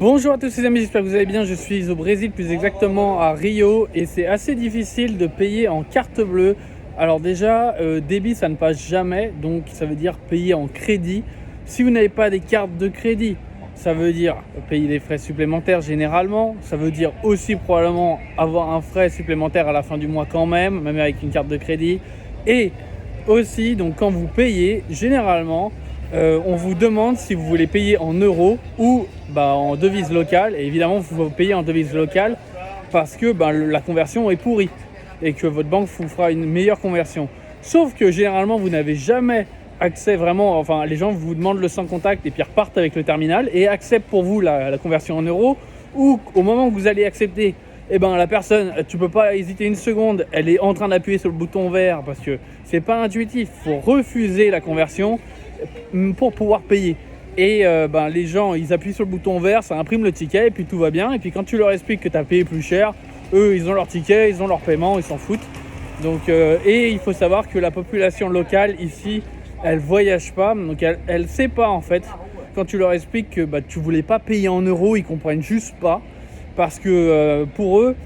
Bonjour à tous les amis, j'espère que vous allez bien. Je suis au Brésil, plus exactement à Rio, et c'est assez difficile de payer en carte bleue. Alors déjà, débit ça ne passe jamais, donc ça veut dire payer en crédit. Si vous n'avez pas des cartes de crédit, ça veut dire payer des frais supplémentaires généralement. Ça veut dire aussi probablement avoir un frais supplémentaire à la fin du mois quand même avec une carte de crédit. Et aussi, donc quand vous payez, généralement, on vous demande si vous voulez payer en euros ou en devise locale. Et évidemment, vous payez en devise locale parce que la conversion est pourrie et que votre banque vous fera une meilleure conversion. Sauf que généralement, vous n'avez jamais accès vraiment. Enfin, les gens vous demandent le sans contact et puis repartent avec le terminal et acceptent pour vous la conversion en euros. Ou au moment où vous allez accepter, la personne, tu peux pas hésiter une seconde, elle est en train d'appuyer sur le bouton vert parce que c'est pas intuitif. Il faut refuser la conversion pour pouvoir payer. Et les gens, ils appuient sur le bouton vert, ça imprime le ticket et puis tout va bien. Et puis quand tu leur expliques que tu as payé plus cher, eux, ils ont leur ticket, ils ont leur paiement, ils s'en foutent. Donc, et il faut savoir que la population locale ici, elle voyage pas, donc elle sait pas en fait. Quand tu leur expliques que tu voulais pas payer en euros, ils comprennent juste pas. Parce que pour eux,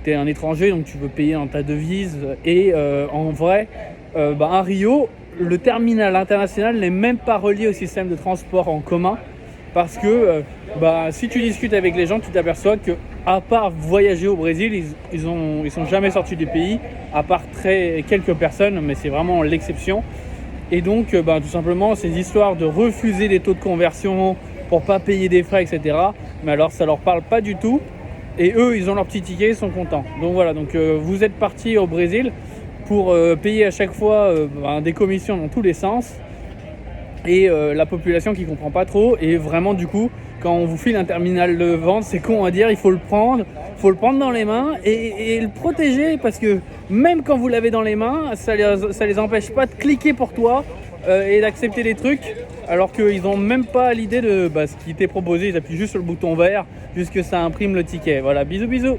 tu es un étranger, donc tu veux payer en ta devise. Et en vrai, à Rio, le terminal international n'est même pas relié au système de transport en commun. Parce que si tu discutes avec les gens, tu t'aperçois que à part voyager au Brésil, ils sont jamais sortis du pays, à part quelques personnes, mais c'est vraiment l'exception. Et donc, tout simplement, ces histoires de refuser des taux de conversion pour pas payer des frais, etc. Mais alors, ça leur parle pas du tout. Et eux, ils ont leur petit ticket, ils sont contents. Donc voilà, vous êtes parti au Brésil pour payer à chaque fois des commissions dans tous les sens. Et la population qui comprend pas trop. Et vraiment, du coup, quand on vous file un terminal de vente, c'est con à dire, il faut le prendre dans les mains et le protéger, parce que même quand vous l'avez dans les mains, ça les empêche pas de cliquer pour toi et d'accepter des trucs, alors qu'ils n'ont même pas l'idée de ce qui t'est proposé. Ils appuient juste sur le bouton vert, juste que ça imprime le ticket. Voilà, bisous bisous.